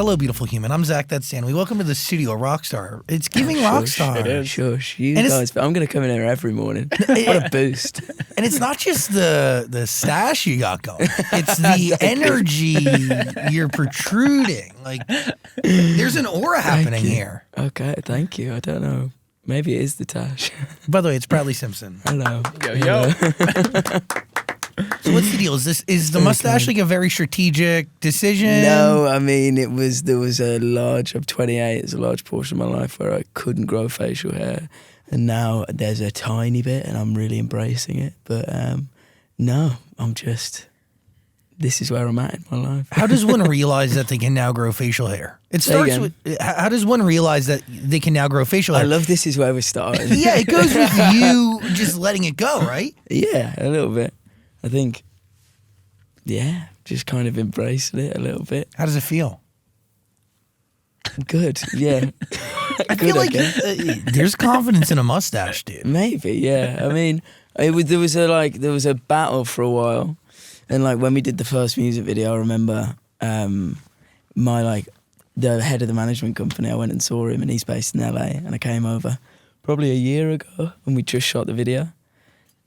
Hello, beautiful human. I'm Zach, that's Stanley. Welcome to the studio, Rockstar. It's giving Rockstar. It is. Shush, you guys. I'm going to come in here every morning. What a boost. And it's not just the stash you got going. It's the energy you're protruding. Like, there's an aura happening here. Okay, thank you. I don't know. Maybe it is the Tash. By the way, it's proudly Simpson. Hello. Yo. So what's the deal? Is the mustache like a very strategic decision? No, I mean, there was I'm 28, it's a large portion of my life where I couldn't grow facial hair. And now there's a tiny bit and I'm really embracing it. But no, this is where I'm at in my life. How does one realize that they can now grow facial hair? It starts with, how does one realize that they can now grow facial hair? I love this is where we're starting. Yeah, it goes with you just letting it go, right? Yeah, a little bit. I think, yeah, just kind of embracing it a little bit. How does it feel? Good, yeah. I feel like there's confidence in a mustache, dude. Maybe, yeah. I mean, there was a battle for a while, and like when we did the first music video, I remember the head of the management company. I went and saw him, and he's based in LA, and I came over probably a year ago, and we just shot the video.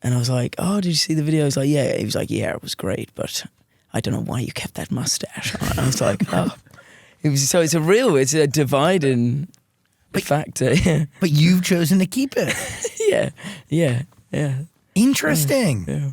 And I was like, oh, did you see the video? He was like, yeah. He was like, yeah, it was great, but I don't know why you kept that mustache on. I was like, oh. It's a dividing factor. Yeah. But you've chosen to keep it. Yeah. Interesting. Yeah.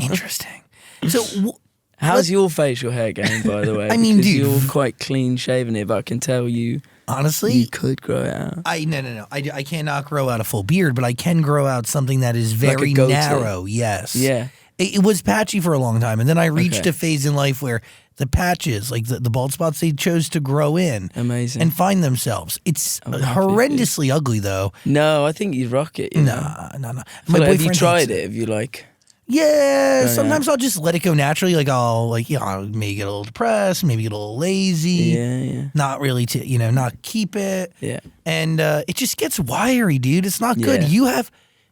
Interesting. So, how's your facial hair going, by the way? I mean, because dude, you're quite clean shaven here, but I can tell you. Honestly, you could grow it out. No. I cannot grow out a full beard, but I can grow out something that is very like narrow. Yes. Yeah. It was patchy for a long time, and then I reached a phase in life where the patches, like the bald spots, they chose to grow in. Amazing. And find themselves. It's horrendously ugly, though. No, I think you'd rock it. No. Have you tried it? Have you like? Yeah, sometimes I'll just let it go naturally. Like I'll maybe get a little depressed, maybe get a little lazy. Yeah. Not really not keep it. Yeah. And it just gets wiry, dude. It's not good. Yeah. You have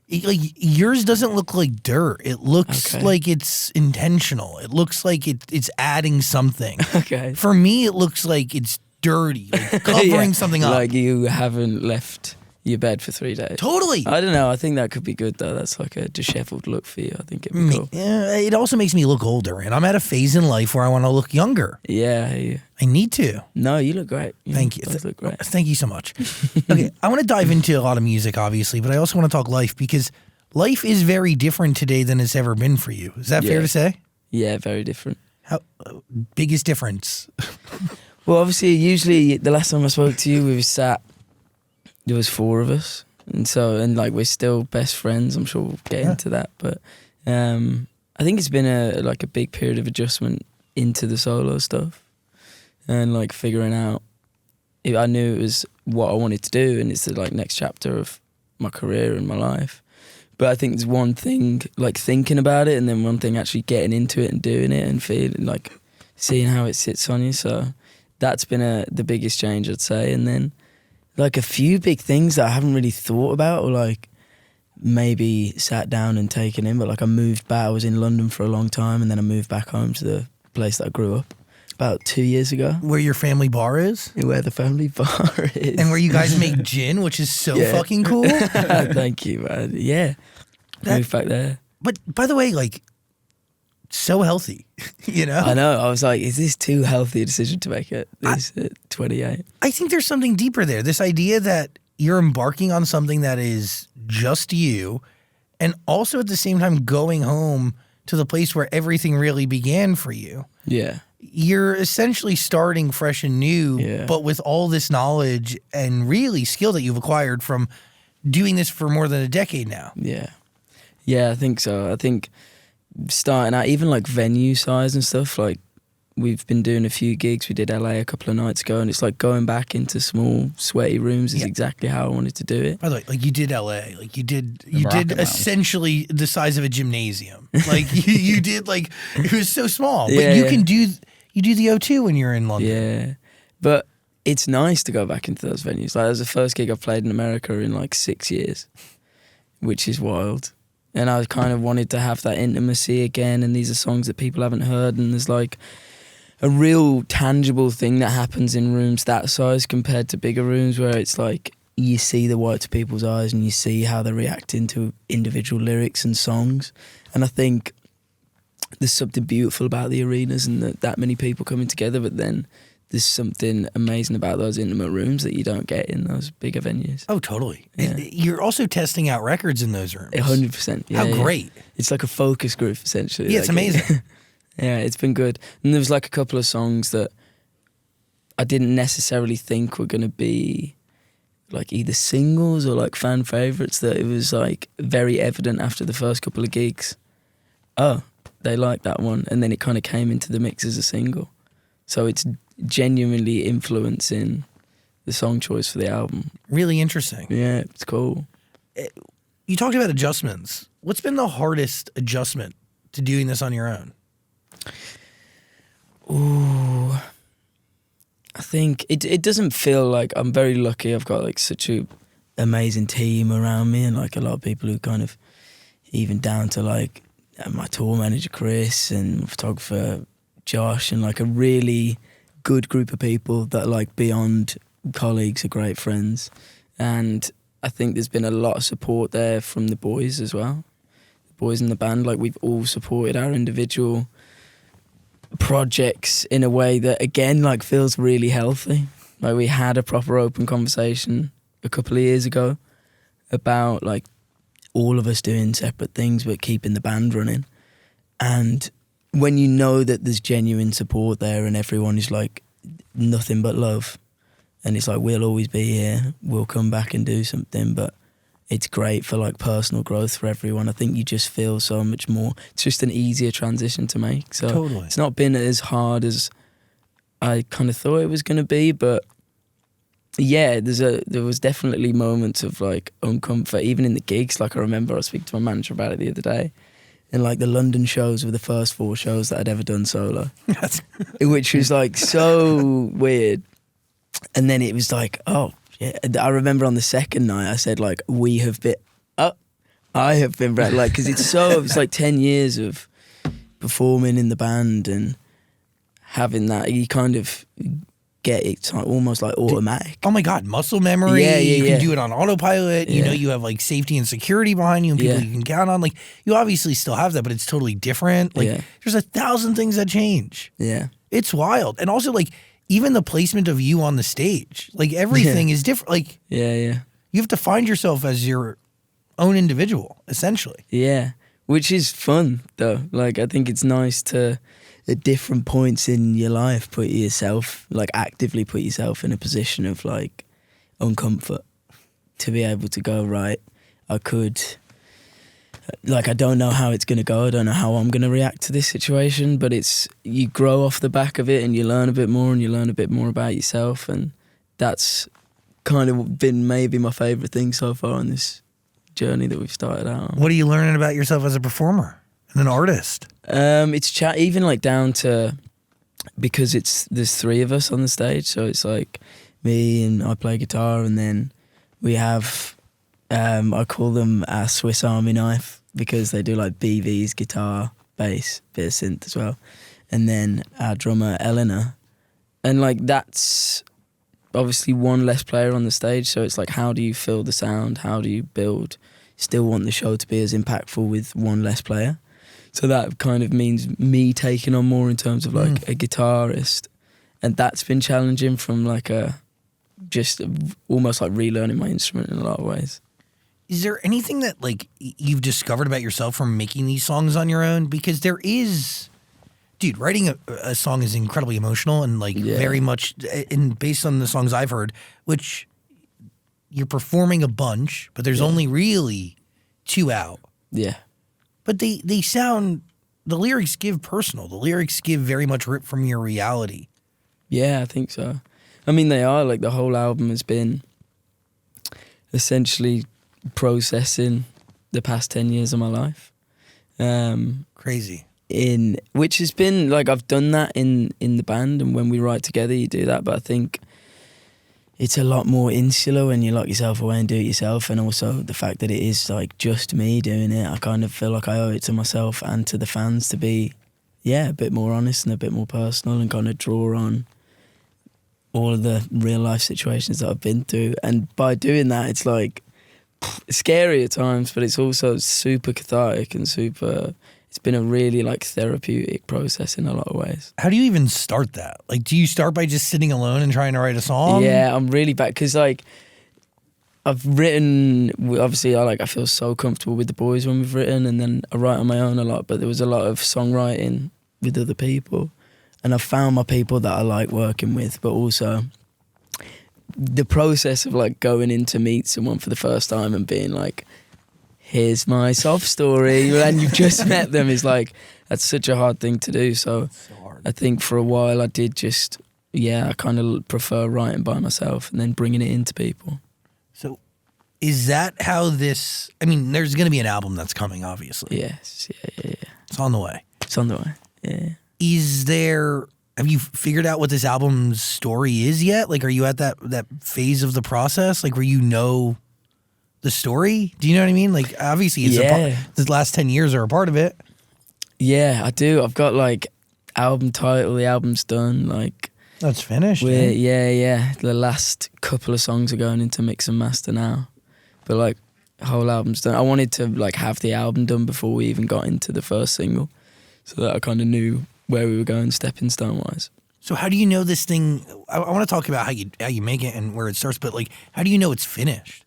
yours doesn't look like dirt. It looks like it's intentional. It looks like it's adding something. Okay. For me, it looks like it's dirty, like covering something up. Like you haven't left your bed for 3 days. Totally. I don't know. I think that could be good though. That's like a disheveled look for you. I think it'd be cool. Yeah, it also makes me look older, and I'm at a phase in life where I want to look younger. Yeah. I need to. No, you look great. Thank you. Look great. Thank you so much. Okay, I want to dive into a lot of music, obviously, but I also want to talk life because life is very different today than it's ever been for you. Is that fair to say? Yeah, very different. How biggest difference? Well, obviously, usually the last time I spoke to you, we were sat. There was 4 of us, and like we're still best friends. I'm sure we'll get into that, but I think it's been a big period of adjustment into the solo stuff, and like figuring out. I knew it was what I wanted to do, and it's the like next chapter of my career and my life. But I think there's one thing like thinking about it, and then one thing actually getting into it and doing it and feeling like seeing how it sits on you. So that's been the biggest change, I'd say, and then. Like a few big things that I haven't really thought about or like maybe sat down and taken in, but like I moved back. I was in London for a long time and then I moved back home to the place that I grew up about 2 years ago. Where your family bar is? Where the family bar is. And where you guys make gin, which is so fucking cool. Thank you, man. Yeah. Moved back there. But by the way, like, so healthy, I know. I was like, is this too healthy a decision to make at 28? I think there's something deeper there. This idea that you're embarking on something that is just you and also at the same time going home to the place where everything really began for you. Yeah. You're essentially starting fresh and new, but with all this knowledge and really skill that you've acquired from doing this for more than a decade now. Yeah. Yeah, I think so. I think starting out, even like venue size and stuff, like we've been doing a few gigs. We did LA a couple of nights ago, and it's like going back into small, sweaty rooms is exactly how I wanted to do it. By the way, like you did LA, like you did essentially the size of a gymnasium. Like you did, like it was so small, but you do the O2 when you're in London. Yeah, but it's nice to go back into those venues. Like that was the first gig I've played in America in like 6 years, which is wild. And I kind of wanted to have that intimacy again, and these are songs that people haven't heard, and there's like a real tangible thing that happens in rooms that size compared to bigger rooms where it's like you see the whites of people's eyes and you see how they're reacting to individual lyrics and songs. And I think there's something beautiful about the arenas and that many people coming together, but then there's something amazing about those intimate rooms that you don't get in those bigger venues. Oh, totally. Yeah. You're also testing out records in those rooms. 100%. Yeah, How yeah. great. It's like a focus group, essentially. Yeah, it's like, amazing. Yeah, it's been good. And there was like a couple of songs that I didn't necessarily think were going to be like either singles or like fan favourites, that it was like very evident after the first couple of gigs. Oh, they like that one. And then it kind of came into the mix as a single. So it's genuinely influencing the song choice for the album. Really interesting. Yeah, it's cool. You talked about adjustments. What's been the hardest adjustment to doing this on your own? Ooh, I think it doesn't feel like, I'm very lucky. I've got like such a amazing team around me, and like a lot of people who kind of, even down to like my tour manager Chris and photographer Josh, and like a really good group of people that are like beyond colleagues, are great friends. And I think there's been a lot of support there from the boys as well. The boys in the band, like we've all supported our individual projects in a way that again like feels really healthy. Like we had a proper open conversation a couple of years ago about like all of us doing separate things but keeping the band running. And when you know that there's genuine support there and everyone is like nothing but love, and it's like we'll always be here, we'll come back and do something, but it's great for like personal growth for everyone. I think you just feel so much more. It's just an easier transition to make. So Totally. It's not been as hard as I kind of thought it was going to be, but yeah, there was definitely moments of like uncomfort, even in the gigs. Like I remember I was speaking to my manager about it the other day, and like the London shows were the first 4 shows that I'd ever done solo, which was like so weird. And then it was like, oh, yeah. I remember on the second night I said like, I have been like, because it's like 10 years of performing in the band and having that, you kind of get it almost like automatic. Oh my God, muscle memory. Yeah, you can do it on autopilot. You Yeah. know, you have like safety and security behind you and people you can count on. Like you obviously still have that, but it's totally different. Like there's 1,000 things that change. Yeah. It's wild. And also like even the placement of you on the stage, like everything is different. Like Yeah. you have to find yourself as your own individual, essentially. Yeah. Which is fun though. Like I think it's nice to, at different points in your life, actively put yourself in a position of like uncomfort, to be able to go, right, I could, like I don't know how it's going to go, I don't know how I'm going to react to this situation, but you grow off the back of it and you learn a bit more and you learn a bit more about yourself, and that's kind of been maybe my favourite thing so far on this journey that we've started out on. What are you learning about yourself as a performer and an artist? It's even like down to, because there's 3 of us on the stage, so it's like me and I play guitar, and then we have I call them our Swiss Army knife, because they do like BVs, guitar, bass, bit of synth as well, and then our drummer Eleanor, and like that's obviously one less player on the stage, so it's like how do you fill the sound, how do you build, still want the show to be as impactful with one less player. So that kind of means me taking on more in terms of like a guitarist. And that's been challenging from like almost like relearning my instrument in a lot of ways. Is there anything that like you've discovered about yourself from making these songs on your own? Because there is, dude, writing a song is incredibly emotional and like very much, and based on the songs I've heard, which you're performing a bunch, but there's only really 2 out. Yeah. But they sound, the lyrics give personal. The lyrics give very much ripped from your reality. Yeah, I think so. I mean, they are, like the whole album has been essentially processing the past 10 years of my life. Crazy. Which has been, like I've done that in the band, and when we write together you do that, but I think it's a lot more insular when you lock yourself away and do it yourself, and also the fact that it is like just me doing it. I kind of feel like I owe it to myself and to the fans to be a bit more honest and a bit more personal, and kind of draw on all of the real life situations that I've been through. And by doing that, it's like scary at times, but it's also super cathartic and it's been a really like therapeutic process in a lot of ways. How do you even start that? Like, do you start by just sitting alone and trying to write a song? Yeah, I'm really bad because like I've written, obviously I feel so comfortable with the boys when we've written, and then I write on my own a lot, but there was a lot of songwriting with other people, and I found my people that I like working with, but also the process of like going in to meet someone for the first time and being like, here's my soft story, and you've just met them, is like, that's such a hard thing to do. So hard. I think for a while I did just, I kind of prefer writing by myself and then bringing it into people. So is that how this, I mean, there's going to be an album that's coming, obviously. Yes, yeah. It's on the way. It's on the way, yeah. Have you figured out what this album's story is yet? Like, are you at that phase of the process, like where you know the story? Do you know what I mean? Like, obviously, the last 10 years are a part of it. Yeah, I do. I've got like album title, the album's done. Like, that's finished. Yeah. The last couple of songs are going into mix and master now, but like, the whole album's done. I wanted to like have the album done before we even got into the first single, so that I kind of knew where we were going stepping stone wise. So how do you know this thing? I want to talk about how you make it and where it starts, but like, how do you know it's finished?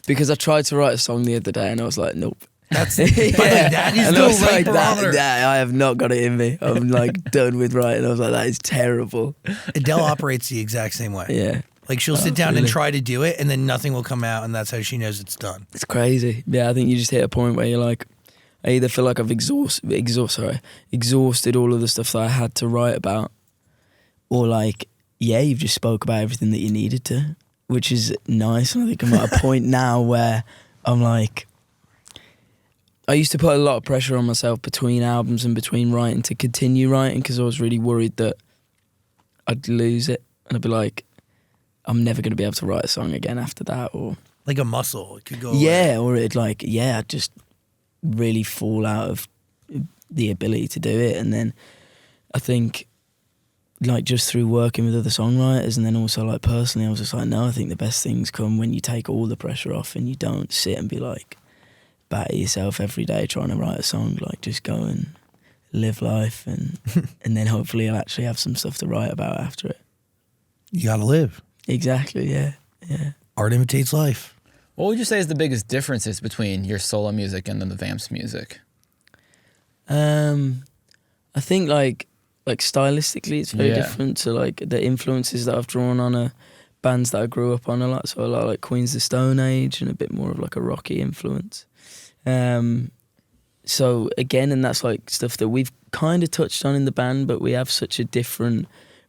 Because I tried to write a song the other day and I was like, nope. That is the right barometer. I have not got it in me. I'm like done with writing. I was like, that is terrible. Adele operates the exact same way. Yeah. Like, she'll sit down and try to do it, and then nothing will come out, and that's how she knows it's done. It's crazy. Yeah, I think you just hit a point where you're like, I either feel like I've exhausted all of the stuff that I had to write about, or like, you've just spoke about everything that you needed to, which is nice. And I think I'm at a point now where I'm like, I used to put a lot of pressure on myself between albums and between writing to continue writing, because I was really worried that I'd lose it and I'd be like, I'm never going to be able to write a song again after that, or like a muscle, it could go away. Or it'd like, I'd just really fall out of the ability to do it. And then I think like just through working with other songwriters, and then also like personally, I was just like, no, I think the best things come when you take all the pressure off and you don't sit and be like batter yourself every day trying to write a song. Like, just go and live life, and and then hopefully I'll actually have some stuff to write about after it. You gotta live. Exactly, yeah. Art imitates life. What would you say is the biggest differences between your solo music and then the Vamps music? I think like stylistically it's very different. So like the influences that I've drawn on are bands that I grew up on a lot. So a lot like Queens of the Stone Age, and a bit more of like a rocky influence. So again, and that's like stuff that we've kind of touched on in the band, but we have such a different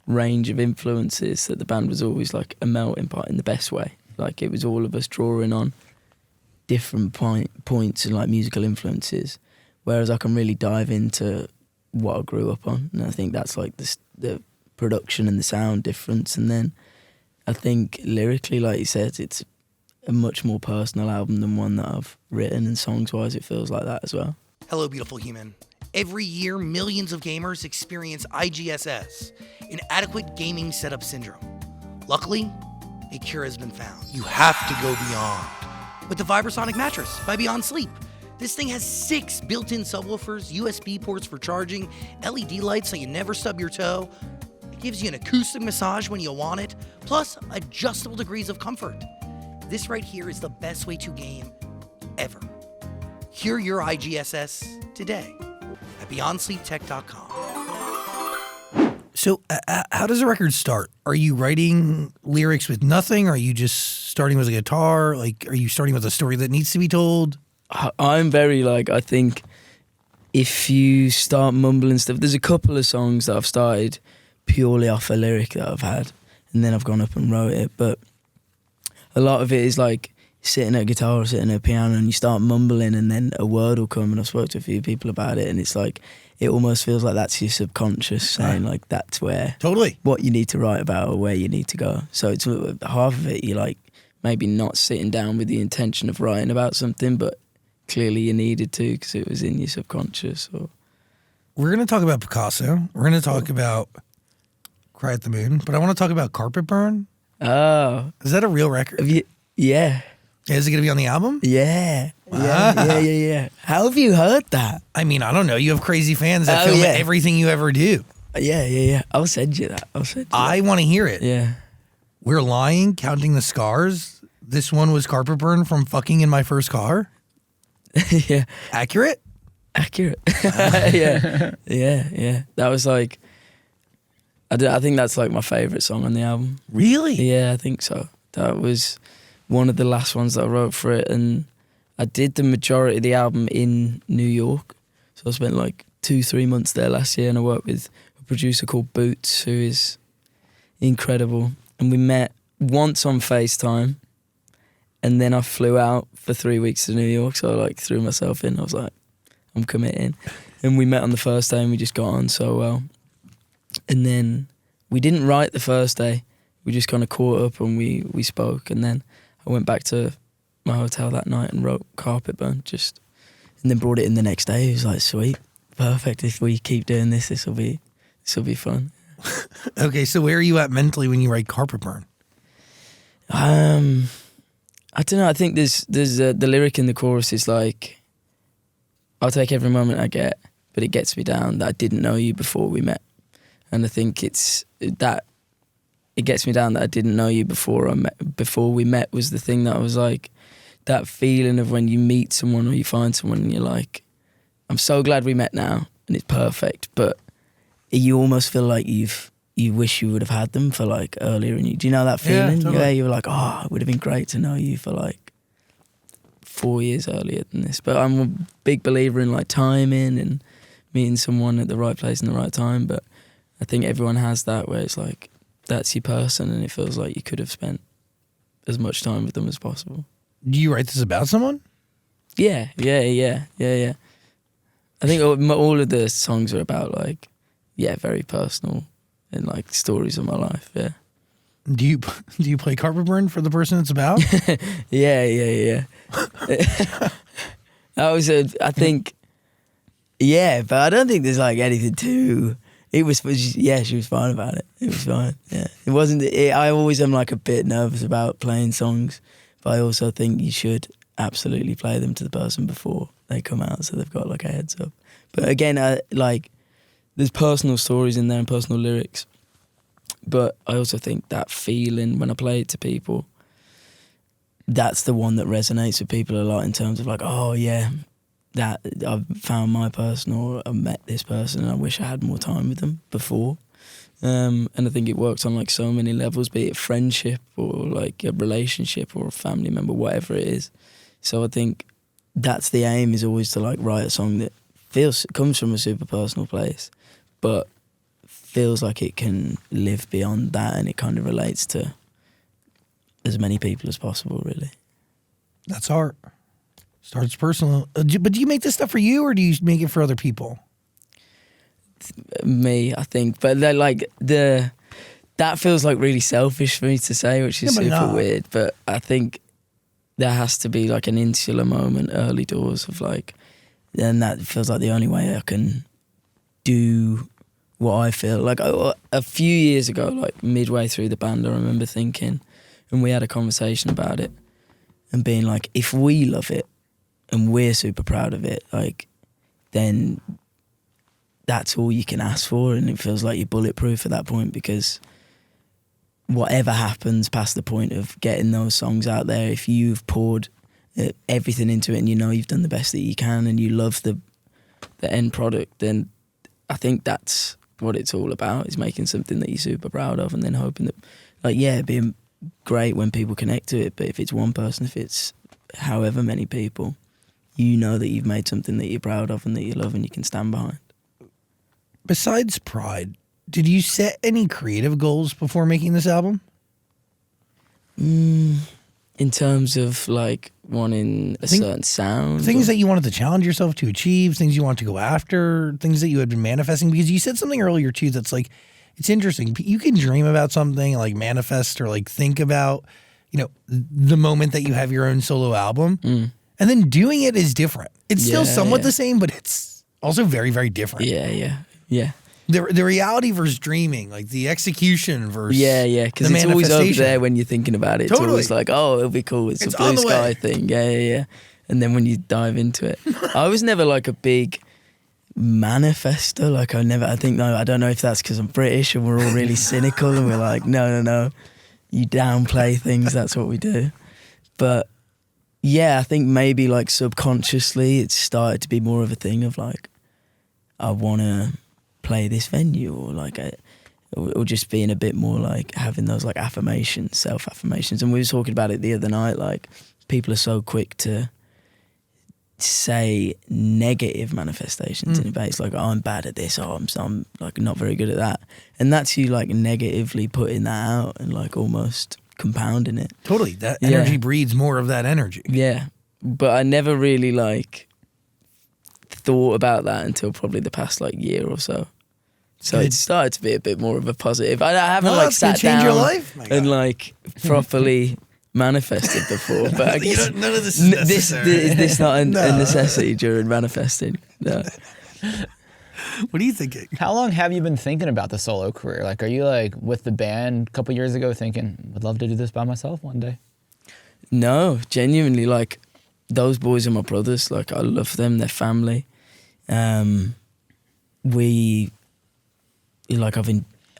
range of influences that the band was always like a melting pot in the best way. Like, it was all of us drawing on different points and like musical influences, whereas I can really dive into what I grew up on, and I think that's like the production and the sound difference. And then I think lyrically, like you said, it's a much more personal album than one that I've written, and songs wise it feels like that as well. Hello, beautiful human. Every year, millions of gamers experience IGSS, inadequate gaming setup syndrome. Luckily, a cure has been found. You have to go beyond with the Vibrasonic mattress by Beyond Sleep. This thing has 6 built-in subwoofers, USB ports for charging, LED lights so you never stub your toe. It gives you an acoustic massage when you want it, plus adjustable degrees of comfort. This right here is the best way to game ever. Cure your IGSS today at BeyondSleepTech.com. So how does a record start? Are you writing lyrics with nothing? Or are you just starting with a guitar? Like, are you starting with a story that needs to be told? I'm very like, I think if you start mumbling stuff, there's a couple of songs that I've started purely off a lyric that I've had, and then I've gone up and wrote it. But a lot of it is like sitting at a guitar or sitting at a piano and you start mumbling, and then a word will come. And I've spoke to a few people about it, and it's like, it almost feels like that's your subconscious saying like, that's where what you need to write about or where you need to go. So it's half of it, you're like maybe not sitting down with the intention of writing about something, but clearly you needed to because it was in your subconscious. Or we're going to talk about Picasso. We're going to talk about Cry at the Moon, but I want to talk about Carpet Burn. Oh. Is that a real record? Yeah. Is it going to be on the album? Yeah. Yeah. How have you heard that? I mean, I don't know. You have crazy fans that film everything you ever do. Yeah. I'll send you that. I want to hear it. Yeah. We're lying, counting the scars. This one was Carpet Burn from fucking in my first car. Yeah. Accurate? Yeah. That was like, I think that's like my favourite song on the album. Really? Yeah, I think so. That was one of the last ones that I wrote for it, and I did the majority of the album in New York. So I spent like 2-3 months there last year, and I worked with a producer called Boots, who is incredible. And we met once on FaceTime, and then I flew out for 3 weeks to New York, so I like threw myself in. I was like, I'm committing. And we met on the first day and we just got on so well. And then we didn't write the first day. We just kind of caught up and we spoke. And then I went back to my hotel that night and wrote Carpet Burn, and then brought it in the next day. He was like, sweet, perfect. If we keep doing this, this will be fun. Okay, so where are you at mentally when you write Carpet Burn? I don't know. I think there's the lyric in the chorus is like, I'll take every moment I get, but it gets me down that I didn't know you before we met. And I think it's that it gets me down that I didn't know you before we met was the thing that I was like, that feeling of when you meet someone or you find someone and you're like, I'm so glad we met now and it's perfect, but you almost feel like you wish you would have had them for like earlier. And do you know that feeling? Yeah, totally. Yeah, you were like, oh, it would have been great to know you for like 4 years earlier than this. But I'm a big believer in like timing and meeting someone at the right place in the right time. But I think everyone has that where it's like, that's your person and it feels like you could have spent as much time with them as possible. Do you write this about someone? Yeah. I think all of the songs are about like, very personal and like stories of my life, yeah. Do you play Carpet Burn for the person it's about? Yeah. I think, but I don't think there's like anything too. She was fine about it. It was fine. Yeah, it wasn't. I always am like a bit nervous about playing songs, but I also think you should absolutely play them to the person before they come out, so they've got like a heads up. But again, there's personal stories in there and personal lyrics, but I also think that feeling when I play it to people, that's the one that resonates with people a lot in terms of like, oh yeah, that I've found my person or I met this person and I wish I had more time with them before. And I think it works on like so many levels, be it friendship or like a relationship or a family member, whatever it is. So I think that's the aim, is always to like write a song that comes from a super personal place, but feels like it can live beyond that and it kind of relates to as many people as possible, really. That's art. Starts personal. But do you make this stuff for you or do you make it for other people? Me, I think. But that feels like really selfish for me to say, which is super weird. But I think there has to be like an insular moment early doors of like, and that feels like the only way I can do what I feel. Like a few years ago, like midway through the band, I remember thinking, and we had a conversation about it and being like, if we love it and we're super proud of it, like, then that's all you can ask for, and it feels like you're bulletproof at that point, because whatever happens past the point of getting those songs out there, if you've poured everything into it and you know you've done the best that you can and you love the end product, then I think that's what it's all about, is making something that you're super proud of and then hoping that, like, yeah, it'd be great when people connect to it, but if it's one person, if it's however many people, you know that you've made something that you're proud of and that you love and you can stand behind. Besides pride, did you set any creative goals before making this album? In terms of like wanting a certain sound? Things that you wanted to challenge yourself to achieve, things you wanted to go after, things that you had been manifesting? Because you said something earlier too that's like, it's interesting. You can dream about something, like manifest or like think about, you know, the moment that you have your own solo album. And then doing it is different. It's still somewhat the same, but it's also very, very different. Yeah. The reality versus dreaming, like the execution versus Yeah, because the it's always over manifestation. there when you're thinking about it. It's Totally. always like, oh, it'll be cool. It's a It's blue on the sky way. thing. Yeah. And then when you dive into it, I was never like a big manifester. Like I think I don't know if that's because I'm British and we're all really cynical and we're like, no, you downplay things. That's what we do. But yeah, I think maybe like subconsciously it started to be more of a thing of like, I want to play this venue, or like or just being a bit more like having those like affirmations, self-affirmations. And we were talking about it the other night, like people are so quick to say negative manifestations in a base, like, oh, I'm bad at this, oh, I'm like not very good at that. And that's you like negatively putting that out and like almost compounding it. Totally. That energy breeds more of that energy. Yeah. But I never really like thought about that until probably the past like year or so. So it started to be a bit more of a positive. I haven't like it's gonna sat change down your life? My God. and like properly manifested before. But I guess none of this is necessary. is this not a No. necessity during manifesting? No. What are you thinking? How long have you been thinking about the solo career? Like, are you like with the band a couple years ago thinking, would love to do this by myself one day? No, genuinely, like those boys are my brothers. Like I love them, they're family.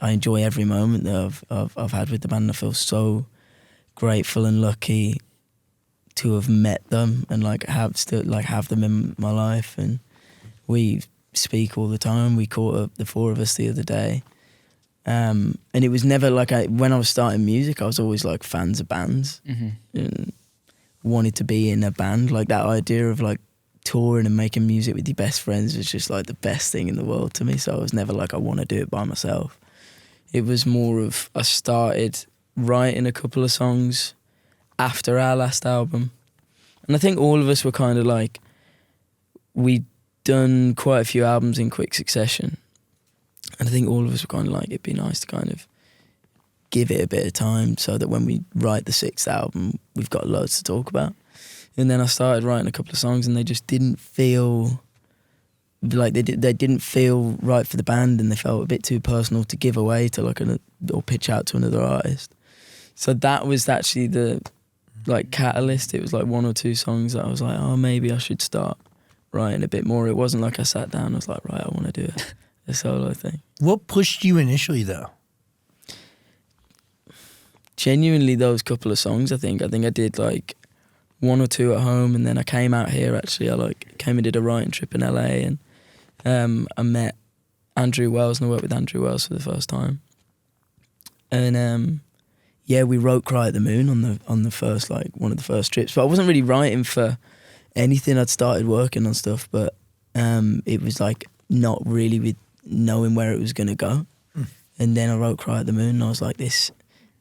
I enjoy every moment that I've had with the band. I feel so grateful and lucky to have met them and like have them in my life. And we speak all the time. We caught up, the four of us, the other day. And it was never like when I was starting music, I was always like fans of bands and wanted to be in a band. Like that idea of like touring and making music with your best friends was just like the best thing in the world to me. So I was never like, I want to do it by myself. It was more of, I started writing a couple of songs after our last album. And I think all of us were kind of like, we'd done quite a few albums in quick succession. And I think all of us were kind of like, it'd be nice to kind of give it a bit of time so that when we write the sixth album, we've got loads to talk about. And then I started writing a couple of songs and they just didn't feel like they didn't feel right for the band, and they felt a bit too personal to give away to like or pitch out to another artist. So that was actually the like catalyst. It was like one or two songs that I was like, oh, maybe I should start writing a bit more. It wasn't like I sat down and was like, right, I want to do a solo thing. What pushed you initially, though? Genuinely, those couple of songs. I think I did like one or two at home, and then I came out here. Actually, I like came and did a writing trip in LA, and I met Andrew Wells, and I worked with Andrew Wells for the first time. And we wrote "Cry at the Moon" on the first, like one of the first trips. But I wasn't really writing for anything. I'd started working on stuff, but it was like not really with knowing where it was going to go. And then I wrote "Cry at the Moon," and I was like, this,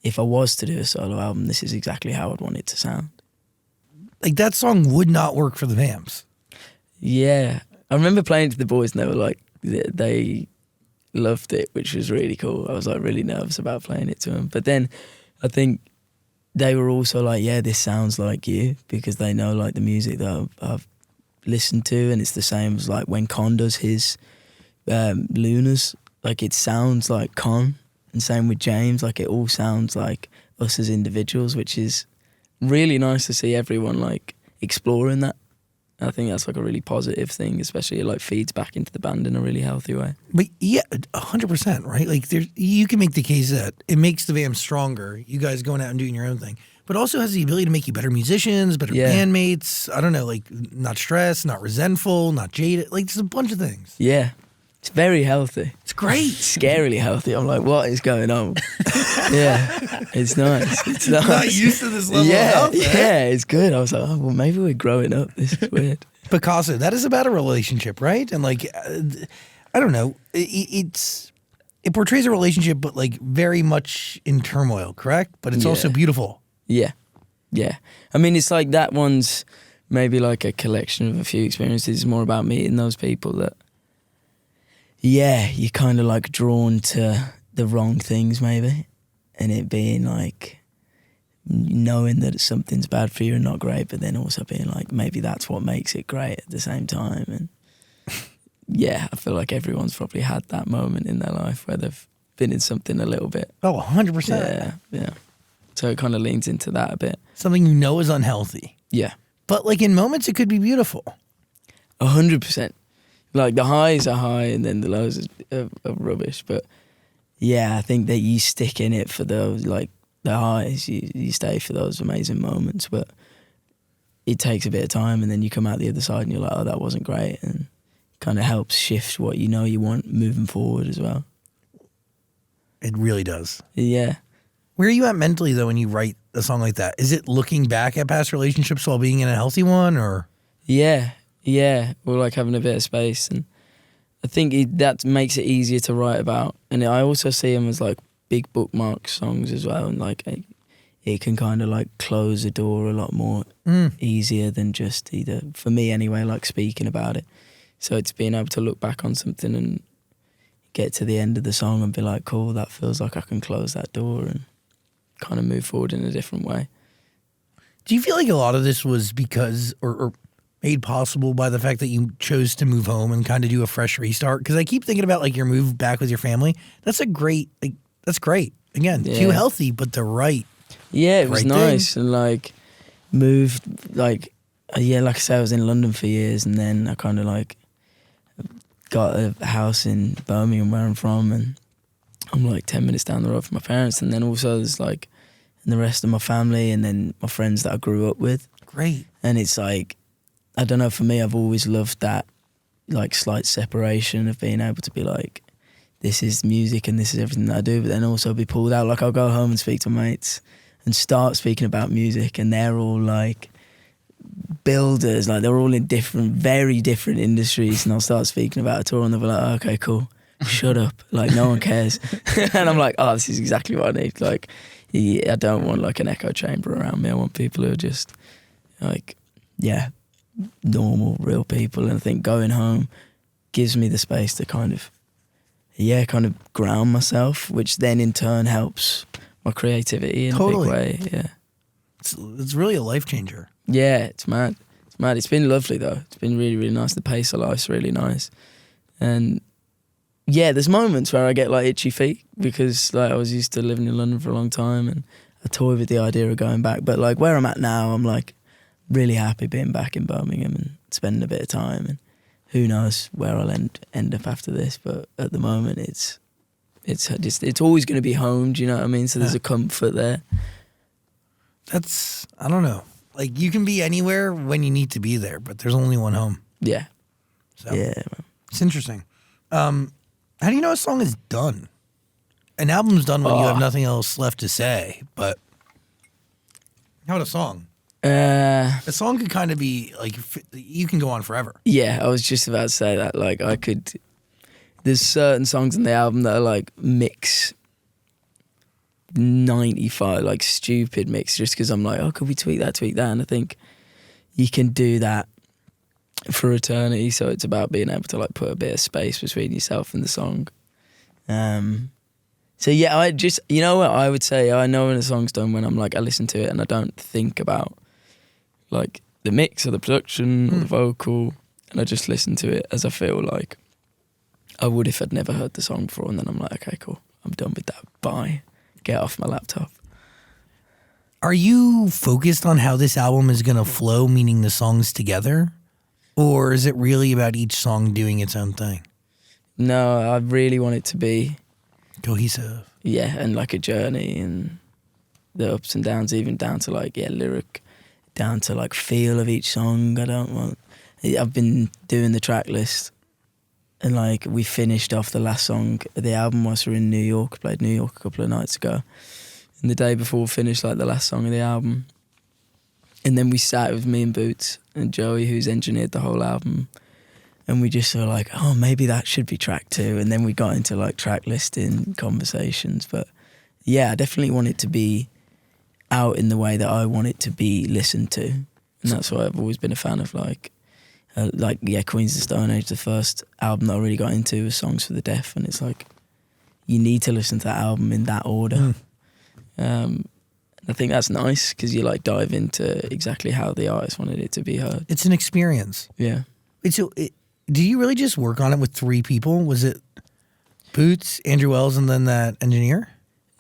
if I was to do a solo album, this is exactly how I'd want it to sound. Like that song would not work for the Vamps. Yeah. I remember playing it to the boys and they were like, they loved it, which was really cool. I was like really nervous about playing it to them. But then I think they were also like, yeah, this sounds like you, because they know like the music that I've listened to, and it's the same as like when Con does his Lunas, like it sounds like Con, and same with James, like it all sounds like us as individuals, which is really nice to see everyone like exploring that. I think that's like a really positive thing, especially it like feeds back into the band in a really healthy way. But yeah, 100%, right? Like you can make the case that it makes the Vamps stronger, you guys going out and doing your own thing, but also has the ability to make you better musicians, better bandmates. I don't know, like not stressed, not resentful, not jaded, like just a bunch of things. Yeah. It's very healthy. It's great. Scarily healthy. I'm like, what is going on? Yeah, it's nice. It's nice. I'm not used to this level of health. Yeah, it's good. I was like, oh, well, maybe we're growing up. This is weird. Picasso, that is about a relationship, right? And like, I don't know, it portrays a relationship, but like very much in turmoil, correct? But it's also beautiful. Yeah. I mean, it's like that one's maybe like a collection of a few experiences. It's more about meeting those people that, you're kind of like drawn to the wrong things maybe, and it being like knowing that something's bad for you and not great, but then also being like maybe that's what makes it great at the same time. And yeah, I feel like everyone's probably had that moment in their life where they've been in something a little bit. Oh, 100%. Yeah, yeah. So it kind of leans into that a bit. Something you know is unhealthy. Yeah, But like in moments, it could be beautiful. 100%. Like the highs are high and then the lows are rubbish. But yeah, I think that you stick in it for those, like the highs, you stay for those amazing moments. But it takes a bit of time and then you come out the other side and you're like, oh, that wasn't great. And kind of helps shift what you know you want moving forward as well. It really does. Yeah. Where are you at mentally, though, when you write a song like that? Is it looking back at past relationships while being in a healthy one, or? Yeah. Or like having a bit of space. And I think that makes it easier to write about. And I also see them as like big bookmark songs as well. And like it can kind of like close the door a lot more easier than just either, for me anyway, like speaking about it. So it's being able to look back on something and get to the end of the song and be like, cool, that feels like I can close that door and kind of move forward in a different way. Do you feel like a lot of this was because or made possible by the fact that you chose to move home and kind of do a fresh restart? Because I keep thinking about like your move back with your family. That's that's great. Again, too healthy, but the right. Yeah, it was right nice. thing. And like moved, like, like I said, I was in London for years and then I kind of like got a house in Birmingham where I'm from and I'm like 10 minutes down the road from my parents, and then also there's like the rest of my family and then my friends that I grew up with. Great. And it's like, I don't know, for me, I've always loved that like slight separation of being able to be like, this is music and this is everything that I do, but then also be pulled out. Like I'll go home and speak to mates and start speaking about music and they're all like builders, like they're all in very different industries, and I'll start speaking about a tour and they'll be like, oh, okay, cool. Shut up, like no one cares. And I'm like, oh, this is exactly what I need. Like, I don't want like an echo chamber around me. I want people who are just like, normal, real people. And I think going home gives me the space to kind of ground myself, which then in turn helps my creativity in a big way. Yeah, it's really a life changer. Yeah, it's mad. It's been lovely though. It's been really, really nice. The pace of life's really nice, and yeah, there's moments where I get like itchy feet because like I was used to living in London for a long time and I toy with the idea of going back. But like where I'm at now, I'm like really happy being back in Birmingham and spending a bit of time. And who knows where I'll end up after this. But at the moment, it's always going to be home. Do you know what I mean? So there's a comfort there. I don't know. Like you can be anywhere when you need to be there, but there's only one home. Yeah. So Yeah. it's interesting. How do you know a song is done? An album's done when you have nothing else left to say, but how about a song? A song could kind of be like, you can go on forever. Yeah, I was just about to say that. Like there's certain songs in the album that are like mix 95, like stupid mix, just because I'm like, oh, could we tweak that? And I think you can do that for eternity, so it's about being able to like put a bit of space between yourself and the song. So yeah, I just, you know what I would say, I know when a song's done when I'm like, I listen to it and I don't think about like the mix or the production or the vocal, and I just listen to it as I feel like I would if I'd never heard the song before, and then I'm like, okay, cool, I'm done with that, bye, get off my laptop. Are you focused on how this album is going to flow, meaning the songs together? Or is it really about each song doing its own thing? No, I really want it to be cohesive. Yeah, and like a journey and the ups and downs, even down to like, lyric, down to like feel of each song. I've been doing the track list and like we finished off the last song of the album whilst we were in New York, played New York a couple of nights ago. And the day before we finished like the last song of the album. And then we sat with me and Boots and Joey, who's engineered the whole album. And we just were like, oh, maybe that should be track 2. And then we got into like track listing conversations. But yeah, I definitely want it to be out in the way that I want it to be listened to. And that's why I've always been a fan of Queens of the Stone Age. The first album that I really got into was Songs for the Deaf. And it's like, you need to listen to that album in that order. I think that's nice because you like dive into exactly how the artist wanted it to be heard. It's an experience. Yeah. do you really just work on it with 3 people? Was it Boots, Andrew Wells, and then that engineer?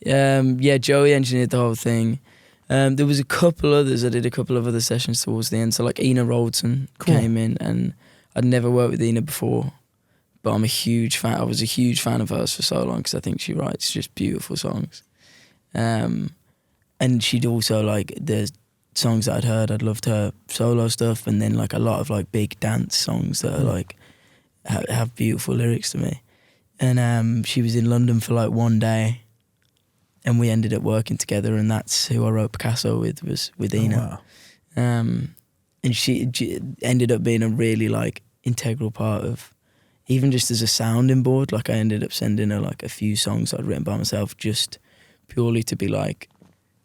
Yeah, Joey engineered the whole thing. There was a couple others. I did a couple of other sessions towards the end. So like Ina Rolton came in, and I'd never worked with Ina before, but I'm a huge fan. I was a huge fan of hers for so long because I think she writes just beautiful songs. And she'd also like the songs that I'd heard. I'd loved her solo stuff, and then like a lot of like big dance songs that are like have beautiful lyrics to me. And she was in London for like one day, and we ended up working together, and that's who I wrote Picasso with, was with Ina. Oh, wow. And she ended up being a really like integral part of, even just as a sounding board. Like I ended up sending her like a few songs I'd written by myself, just purely to be like,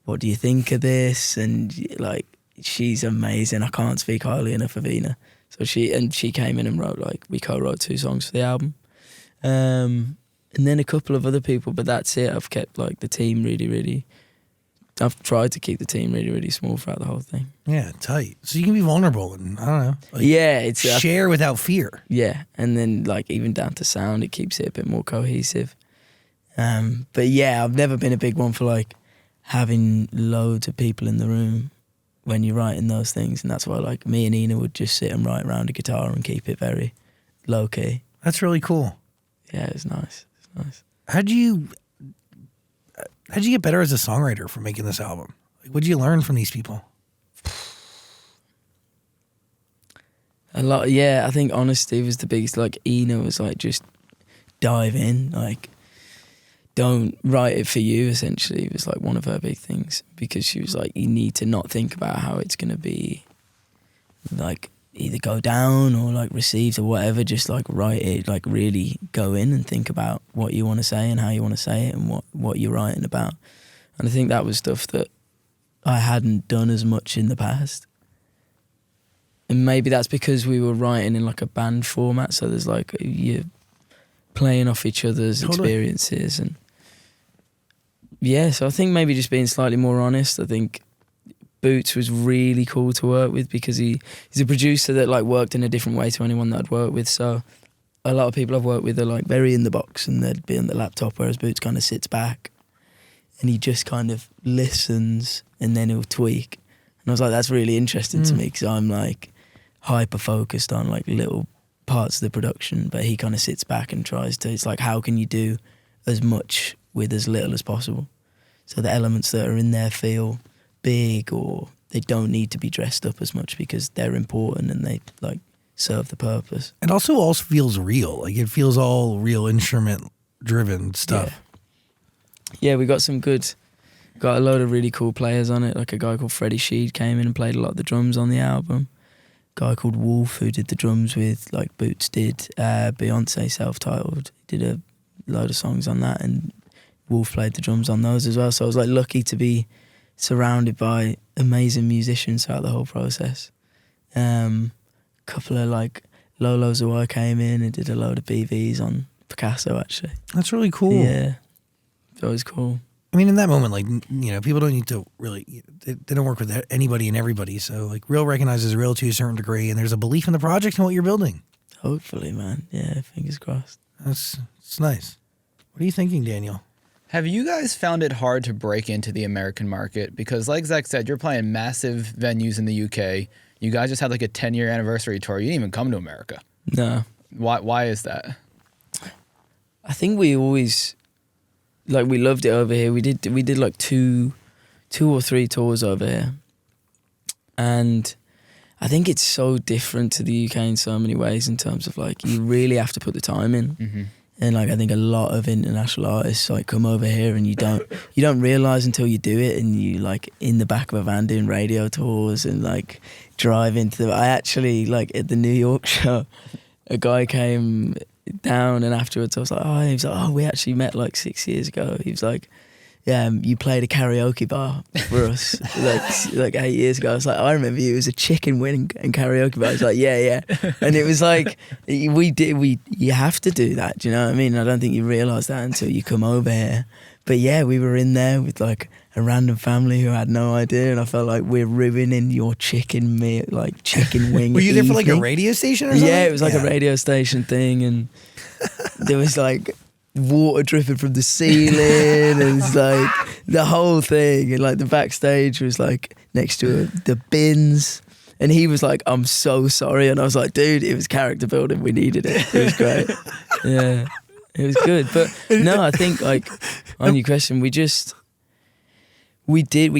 what do you think of this? And like, she's amazing. I can't speak highly enough of Ina. So she came in and wrote, like, we co-wrote 2 songs for the album. And then a couple of other people, but that's it. I've kept like the team really, I've tried to keep the team really small throughout the whole thing. Yeah, tight. So you can be vulnerable and, I don't know. Like, Yeah, it's share without fear. yeah, and then like even down to sound, it keeps it a bit more cohesive. But yeah, I've never been a big one for like having loads of people in the room when you're writing those things, and that's why like me and Ina would just sit and write around a guitar and keep it very low key. That's really cool. Yeah, it's nice. It's nice. How'd you get better as a songwriter from making this album? Like, what'd you learn from these people? A lot, yeah. I think honesty was the biggest. Like Ina was like, just dive in, like don't write it for you. Essentially, it was like one of her big things, because she was like, you need to not think about how it's gonna be, like either go down or like received or whatever. Just like write it, like really go in and think about what you want to say and how you want to say it and what you're writing about. And I think that was stuff that I hadn't done as much in the past. And maybe that's because we were writing in like a band format, so there's like you're playing off each other's experiences. And yeah, so I think maybe just being slightly more honest. I think Boots was really cool to work with because he's a producer that like worked in a different way to anyone that I'd worked with. So a lot of people I've worked with are like very in the box and they'd be on the laptop, whereas Boots kind of sits back and he just kind of listens and then he'll tweak. And I was like, that's really interesting to me, because I'm like hyper focused on like little parts of the production, but he kind of sits back and tries to, it's like, how can you do as much with as little as possible? So the elements that are in there feel big, or they don't need to be dressed up as much because they're important and they like serve the purpose. It also feels real. Like it feels all real instrument driven stuff. Yeah, we got a load of really cool players on it. Like a guy called Freddie Sheed came in and played a lot of the drums on the album. A guy called Wolf who did the drums with, like Boots did, Beyonce self-titled, did a load of songs on that, and Wolf played the drums on those as well. So I was like lucky to be surrounded by amazing musicians throughout the whole process. Couple of like Lolo Zawai came in and did a load of BVs on Picasso actually. That's really cool. Yeah, that was cool. I mean, in that moment, like, you know, people don't need to really, they don't work with anybody and everybody. So like real recognizes real to a certain degree, and there's a belief in the project and what you're building. Hopefully, man. Yeah, fingers crossed. It's nice. What are you thinking, Daniel? Have you guys found it hard to break into the American market? Because like Zach said, you're playing massive venues in the UK. You guys just had like a 10-year anniversary tour. You didn't even come to America. No. Why is that? I think we always, like, we loved it over here. We did like two or three tours over here. And I think it's so different to the UK in so many ways, in terms of like, you really have to put the time in. Mm-hmm. And like, I think a lot of international artists like come over here and you don't realize until you do it, and you like in the back of a van doing radio tours and like drive into I actually, like at the New York show, a guy came down and afterwards I was like, he was like, we actually met like 6 years ago. He was like, you played a karaoke bar for us like 8 years ago. I was like, I remember you as a chicken wing and karaoke bar. I was like, yeah. And it was like, you have to do that. Do you know what I mean? I don't think you realise that until you come over here. But yeah, we were in there with like a random family who had no idea, and I felt like we're ruining your chicken meal, like chicken wing. Were you there for like a evening. radio station or something? Yeah, it was like a radio station thing, and there was like water dripping from the ceiling, and it's like the whole thing, and like the backstage was like next to the bins, and he was like, "I'm so sorry," and I was like, "Dude, it was character building. We needed it. It was great." Yeah, it was good. But no, I think like on your question, we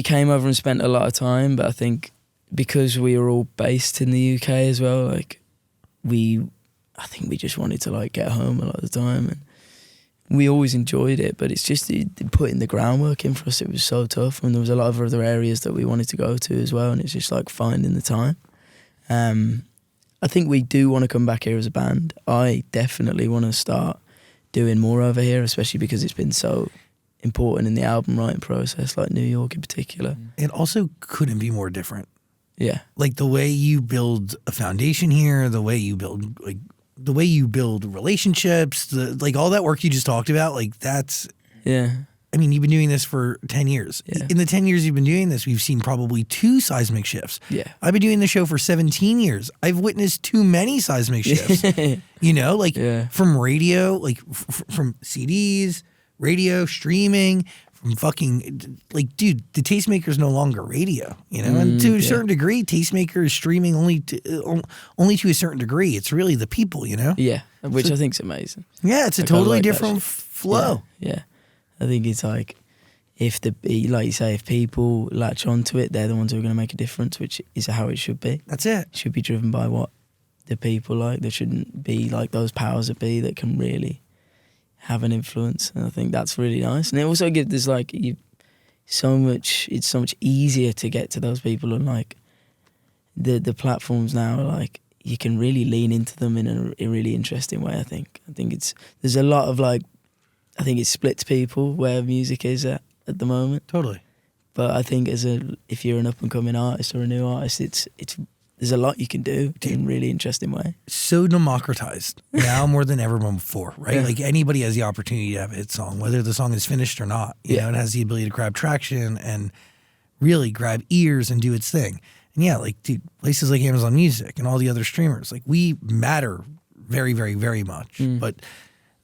came over and spent a lot of time, but I think because we were all based in the UK as well, like I think we just wanted to like get home a lot of the time, and we always enjoyed it, but it's just putting the groundwork in for us. It was so tough, and there was a lot of other areas that we wanted to go to as well, and it's just like finding the time. I think we do want to come back here as a band. I definitely want to start doing more over here, especially because it's been so important in the album writing process, like New York in particular. It also couldn't be more different. Yeah. Like the way you build a foundation here, the way you build relationships, like all that work you just talked about, like that's, Yeah. I mean, you've been doing this for 10 years. Yeah. In the 10 years you've been doing this, we've seen probably 2 seismic shifts. Yeah. I've been doing the show for 17 years. I've witnessed too many seismic shifts. You know, like from radio, like from CDs, radio, streaming, from fucking, like, dude, the Tastemaker's no longer radio, you know? And to a certain degree, Tastemaker is streaming only to a certain degree. It's really the people, you know? Yeah, which I think's amazing. Yeah, it's a Like, I totally like that different shit. flow. Yeah. I think it's like, like you say, if people latch onto it, they're the ones who are going to make a difference, which is how it should be. That's it. It should be driven by what the people like. There shouldn't be like those powers that be that can really have an influence, and I think that's really nice. And it also gives this like it's so much easier to get to those people, and like the platforms now are like you can really lean into them in a really interesting way. I think there's a lot of like, I think it splits people where music is at the moment. Totally. But I think if you're an up and coming artist or a new artist, it's there's a lot you can do in a really interesting way. So democratized now more than ever before, right? Like anybody has the opportunity to have a hit song, whether the song is finished or not. You know, it has the ability to grab traction and really grab ears and do its thing. And yeah, like dude, places like Amazon Music and all the other streamers, like we matter very, very, very much. But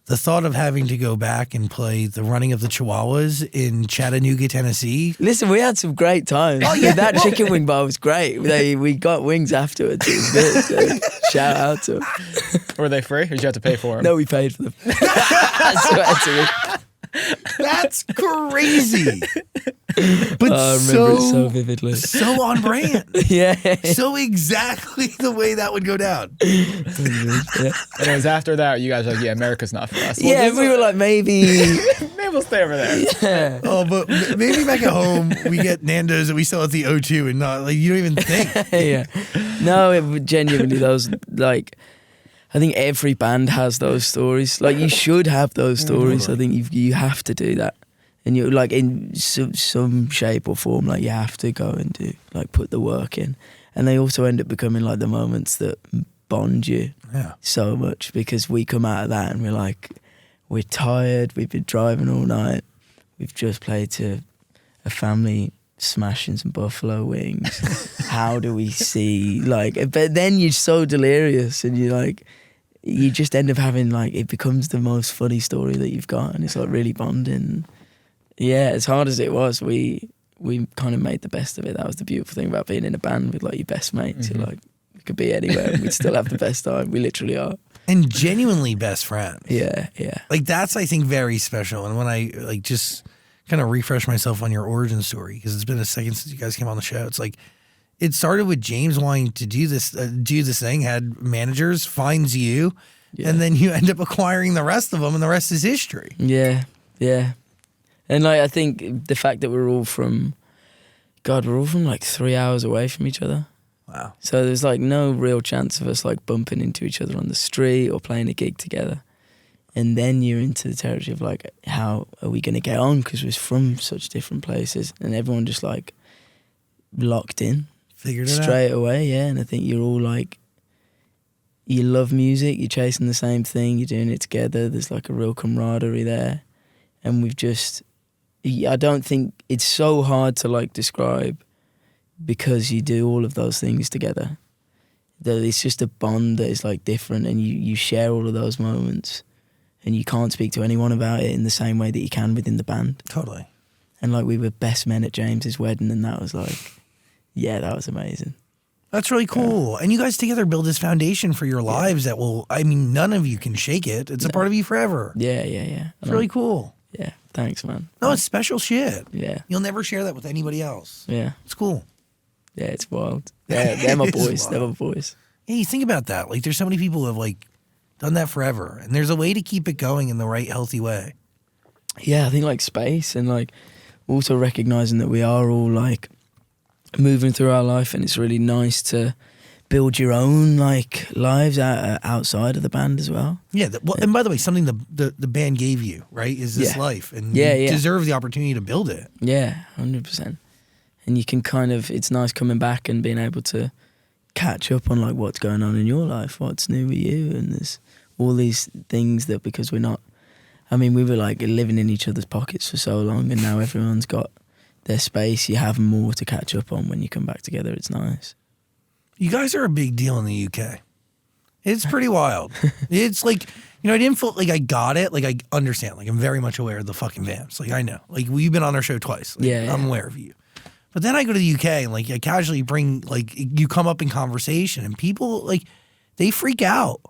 the thought of having to go back and play the Running of the Chihuahuas in Chattanooga, Tennessee. Listen, we had some great times. Oh, yeah. That chicken wing bar was great. We got wings afterwards. It was good. So shout out to them. Were they free or did you have to pay for them? No, we paid for them. I swear to you. That's crazy. But I remember it so vividly. So on brand. Yeah. So exactly the way that would go down. Yeah. And it was after that, you guys were like, yeah, America's not for us. Yeah, we were like, maybe we'll stay over there. Yeah. Oh, but maybe back at home we get Nando's that we sell at the O2 and not like you don't even think. Yeah. No, it genuinely those like I think every band has those stories. Like you should have those stories. I think you have to do that. And you like in some shape or form, like you have to go and do like put the work in, and they also end up becoming like the moments that bond you so much, because we come out of that and we're like, we're tired, we've been driving all night, we've just played to a family smashing some buffalo wings. How do we see like? But then you're so delirious and you're like, you just end up having like it becomes the most funny story that you've got, and it's like really bonding. Yeah, as hard as it was, we kind of made the best of it. That was the beautiful thing about being in a band with like your best mates. Who like we could be anywhere and we'd still have the best time. We literally are. And genuinely best friends. Yeah. Like that's I think very special. And when I like just kind of refresh myself on your origin story, because it's been a second since you guys came on the show. It's like it started with James wanting to do this thing, had managers, finds you, and then you end up acquiring the rest of them, and the rest is history. Yeah. And like I think the fact that we're all from like 3 hours away from each other. Wow. So there's like no real chance of us like bumping into each other on the street or playing a gig together. And then you're into the territory of like, how are we going to get on? Because we're from such different places, and everyone just like locked in Figured it straight out. away. Yeah, and I think you're all like, you love music, you're chasing the same thing, you're doing it together. There's like a real camaraderie there, and we've just, I don't think it's so hard to like describe because you do all of those things together. That it's just a bond that is like different, and you share all of those moments. And you can't speak to anyone about it in the same way that you can within the band. Totally. And like we were best men at James's wedding, and that was like, yeah, that was amazing. That's really cool. And you guys together build this foundation for your lives that will, I mean, none of you can shake it. It's a part of you forever. Yeah. It's really cool. Yeah, thanks, man. No, it's special shit. Yeah. You'll never share that with anybody else. Yeah. It's cool. Yeah, it's wild. They're my It's boys. wild. They're my boys. Yeah, you think about that. Like, there's so many people who have, like, done that forever. And there's a way to keep it going in the right, healthy way. Yeah, I think like space, and like also recognizing that we are all like moving through our life, and it's really nice to build your own like lives outside of the band as well. Yeah. Well, and by the way, something the band gave you, right, is this life. And you deserve the opportunity to build it. Yeah, 100%. And you can kind of, it's nice coming back and being able to catch up on like what's going on in your life, what's new with you, and there's all these things that, because we're not, I mean, we were like living in each other's pockets for so long, and now everyone's got their space. You have more to catch up on when you come back together. It's nice. You guys are a big deal in the UK. It's pretty wild. It's like, you know, I didn't feel like I got it. Like, I understand. Like, I'm very much aware of the fucking Vamps. Like, I know. Like, you've been on our show twice. Like, Yeah. I'm aware of you. But then I go to the UK and, like, I casually bring, like, you come up in conversation and people, like, they freak out.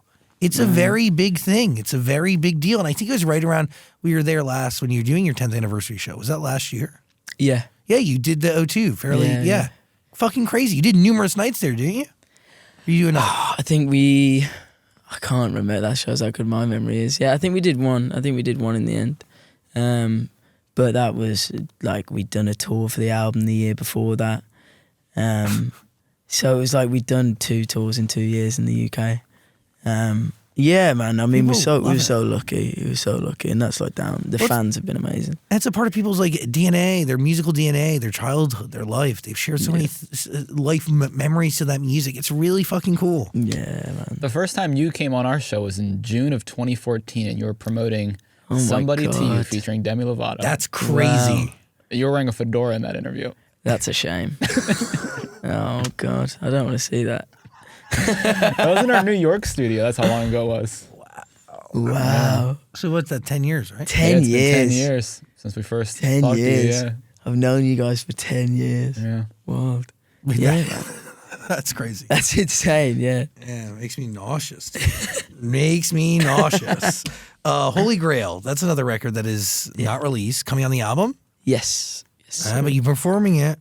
It's a very big thing. It's a very big deal. And I think it was right around, we were there last when you were doing your 10th anniversary show. Was that last year? Yeah. Yeah, you did the O2 fairly. Yeah. Fucking crazy. You did numerous nights there, didn't you? Or you doing I think I can't remember. That shows how good my memory is. Yeah, I think we did one. I think we did one in the end. But that was like, we'd done a tour for the album the year before that. So it was like we'd done 2 tours in 2 years in the UK. Yeah, man. I mean, we were so lucky. We were so lucky, and that's like down. The fans have been amazing. That's a part of people's like DNA, their musical DNA, their childhood, their life. They've shared so many memories to that music. It's really fucking cool. Yeah, man. The first time you came on our show was in June of 2014, and you were promoting my Somebody to You God. featuring Demi Lovato. That's crazy. Wow. You were wearing a fedora in that interview. That's a shame. Oh God, I don't want to see that. That was in our New York studio. That's how long ago it was. Wow. So what's that? 10 years, right? 10 It's been years. 10 years since we first 10 talked years. to you. I've known you guys for 10 years. Yeah. Wild. Like Yeah, that- man. That's crazy. That's insane. Yeah. Yeah, it makes me nauseous. Makes me nauseous. Holy Grail. That's another record that is not released, coming on the album. Yes. Yes. But you're performing it,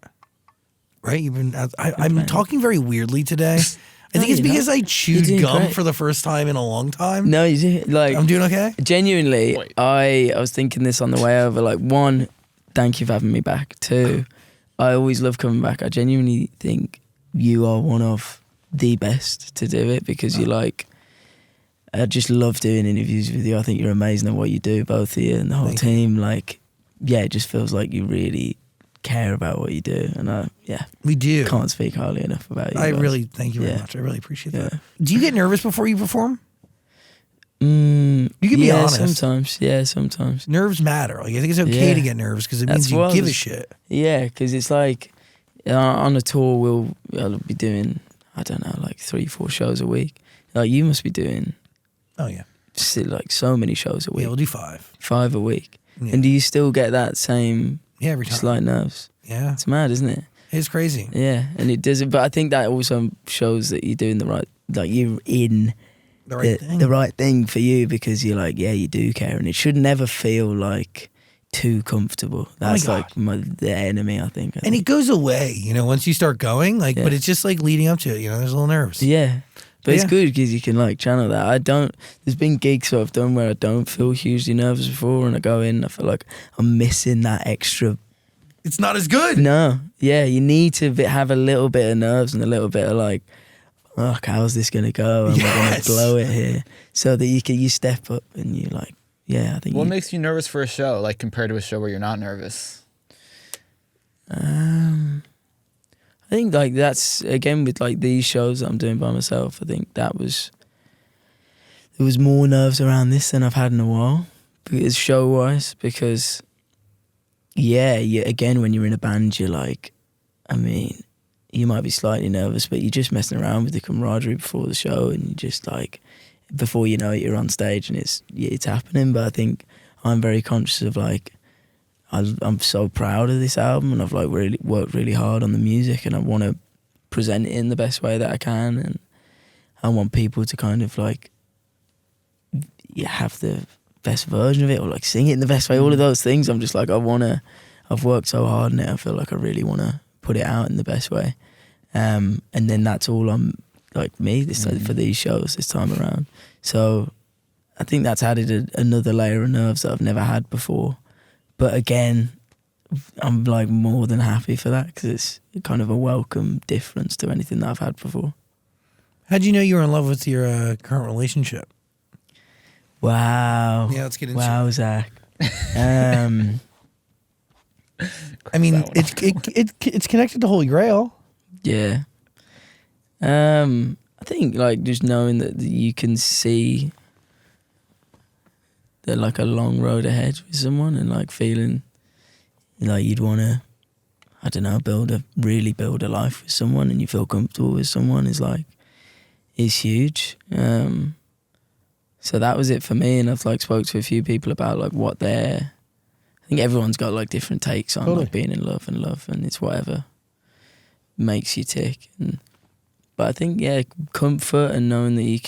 right? You've been. I'm talking very weirdly today. I think it's you're because not. I chewed doing gum great. for the first time in a long time. No, you do. Like, I'm doing okay. genuinely, Wait. I was thinking this on the way over. Like, 1, thank you for having me back. 2, I always love coming back. I genuinely think you are one of the best to do it, because you like, I just love doing interviews with you. I think you're amazing at what you do, both of you and the whole Thank you. team. Like, yeah, it just feels like you really care about what you do, and We do. can't speak highly enough about you. I guys. really thank you very Yeah. much. I really appreciate Yeah. that. Do you get nervous before you perform? You can be honest. Sometimes. Yeah, sometimes. Nerves matter. Like, I think it's okay Yeah. to get nervous because it That's means you what I give a was- shit. Yeah, because it's like on a tour I'll be doing, I don't know, like 3-4 shows a week. Like, you must be doing Oh yeah. like so many shows a week, Yeah, we'll do 5. 5 a week. Yeah. And do you still get that same Yeah, every time. slight nerves? Yeah, It's mad, isn't it? it's crazy. Yeah, and it does it. But I think that also shows that you're doing the right, like you're in The right thing. the right thing for you, because you're like, yeah, you do care, and it should never feel like too comfortable. That's God. like the enemy, I think. And it goes away, you know, once you start going. Like, Yeah. but it's just like leading up to it. You know, there's a little nerves. Yeah. But it's Yeah. good because you can like channel that. There's been gigs that I've done where I don't feel hugely nervous before, and I go in and I feel like I'm missing that extra. It's not as good. No. Yeah, you need to have a little bit of nerves and a little bit of like, fuck, how's this gonna go? Am I gonna blow it here? So that you step up and you like, yeah, I think. What makes you nervous for a show, like compared to a show where you're not nervous? I think like that's again with like these shows that I'm doing by myself. I think there was more nerves around this than I've had in a while, because show wise. Because again, when you're in a band, you're like, I mean, you might be slightly nervous, but you're just messing around with the camaraderie before the show, and you just like, before you know it, you're on stage and it's happening. But I think I'm very conscious of like, I'm so proud of this album, and I've like really worked really hard on the music, and I want to present it in the best way that I can, and I want people to kind of like have the best version of it, or like sing it in the best way. All of those things. I'm just like, I've worked so hard on it. I feel like I really want to put it out in the best way, and then that's all I'm like me this for these shows this time around. So I think that's added another layer of nerves that I've never had before. But again, I'm like more than happy for that, because it's kind of a welcome difference to anything that I've had before. How'd you know you were in love with your current relationship? Wow. Yeah, let's get into it. Zach. I mean, it's connected to Holy Grail. Yeah. I think like just knowing that you can see that like a long road ahead with someone, and like feeling like you'd want to, I don't know, build a life with someone, and you feel comfortable with someone is huge. So that was it for me, and I've like spoke to a few people about like what I think everyone's got like different takes on like being in love, and it's whatever makes you tick. But I think comfort and knowing that you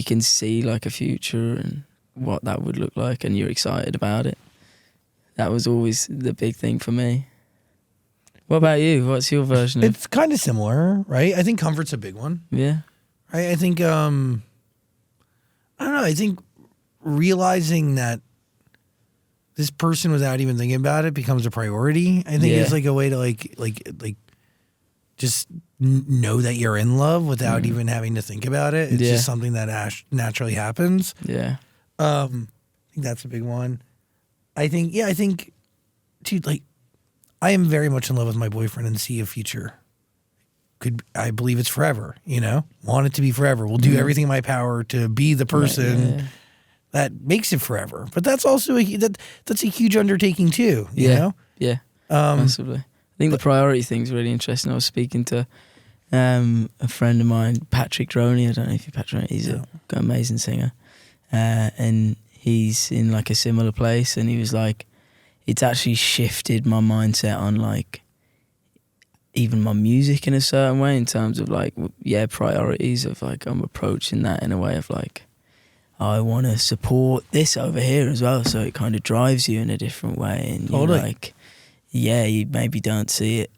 can see like a future and what that would look like, and you're excited about it. That was always the big thing for me. What about you? What's your version of? It's kind of similar, right? I think comfort's a big one. Yeah. Right? I think I don't know. I think realizing that this person without even thinking about it becomes a priority, I think is like a way to like just know that you're in love without even having to think about it. It's just something that naturally happens. Yeah. I think that's a big one. I think, dude, like, I am very much in love with my boyfriend and see a future. I believe it's forever, you know? Want it to be forever. We'll do everything in my power to be the person that makes it forever. But that's also that's a huge undertaking too, you know? Yeah, massively. I think the priority thing's really interesting. I was speaking to a friend of mine, Patrick Droney. I don't know if you're Patrick. He's an amazing singer. And he's in like a similar place, and he was like, it's actually shifted my mindset on like even my music in a certain way, in terms of like, priorities of like, I'm approaching that in a way of like, I want to support this over here as well. So it kind of drives you in a different way. And you're like, you maybe don't see it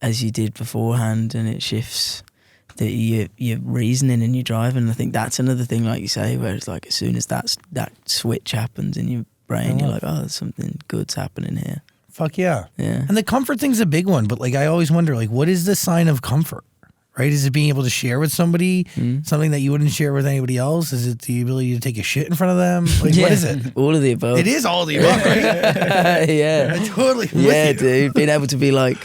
as you did beforehand, and it shifts your reasoning and your driving. I think that's another thing, like you say, where it's like as soon as that switch happens in your brain, you're like, oh, there's something good's happening here. Fuck yeah. Yeah. And the comfort thing's a big one, but like I always wonder, like, what is the sign of comfort? Right? Is it being able to share with somebody something that you wouldn't share with anybody else? Is it the ability to take a shit in front of them? Like, what is it? All of the above. It is all of the above, right? Yeah. I totally with you. Dude. Being able to be like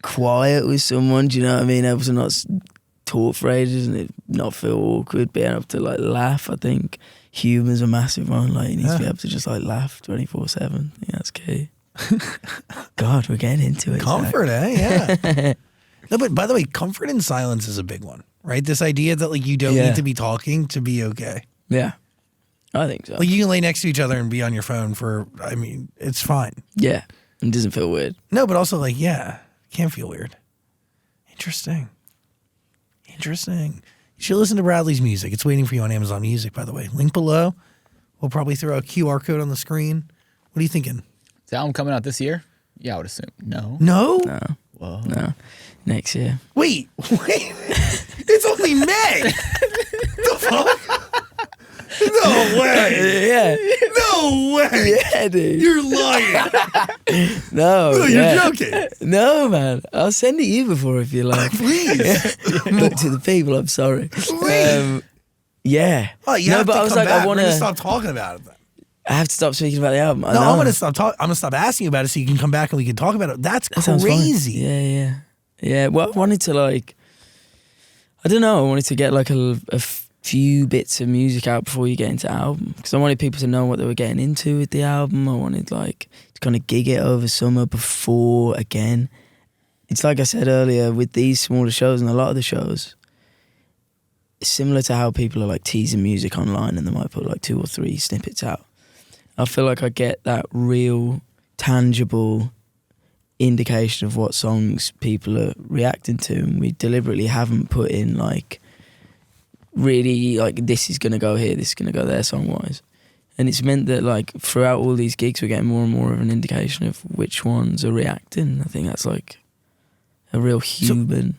quiet with someone, do you know what I mean? Able to not talk for ages and not feel awkward, being able to like laugh. I think humor's a massive one. Like you need to be able to just like laugh 24/7. I think that's key. God, we're getting into it. Comfort, Yeah. No, but by the way, comfort in silence is a big one, right? This idea that like you don't need to be talking to be okay. Yeah, I think so. Like you can lay next to each other and be on your phone for, I mean, it's fine. Yeah, it doesn't feel weird. No, but also like, can't feel weird. Interesting. You should listen to Bradley's music. It's waiting for you on Amazon Music, by the way. Link below. We'll probably throw a QR code on the screen. What are you thinking? Is the album coming out this year? Yeah, I would assume. No. No. Whoa. No. Next year. Wait. It's only May. The fuck? No way. Yeah. No way. way. Yeah, dude. You're lying. No, No, yeah. you're joking. No, man. I'll send it you before if you like. Please. But to the people, I'm sorry. Please. Yeah. Oh, you no, have but to I was come like, back. I want We're gonna to. stop talking about it then. I have to stop speaking about the album. No, I'm gonna stop talking. I'm gonna stop asking you about it so you can come back and we can talk about it. That's That sounds fine. crazy. Yeah. Well, I wanted to like, I don't know. I wanted to get like a few bits of music out before you get into album, because I wanted people to know what they were getting into with the album. I wanted like to kind of gig it over summer before again. It's like I said earlier with these smaller shows and a lot of the shows. It's similar to how people are like teasing music online and they might put like 2 or 3 snippets out. I feel like I get that real, tangible indication of what songs people are reacting to, and we deliberately haven't put in like really like this is gonna go here, this is gonna go there song wise. And it's meant that like throughout all these gigs we're getting more and more of an indication of which ones are reacting. I think that's like a real human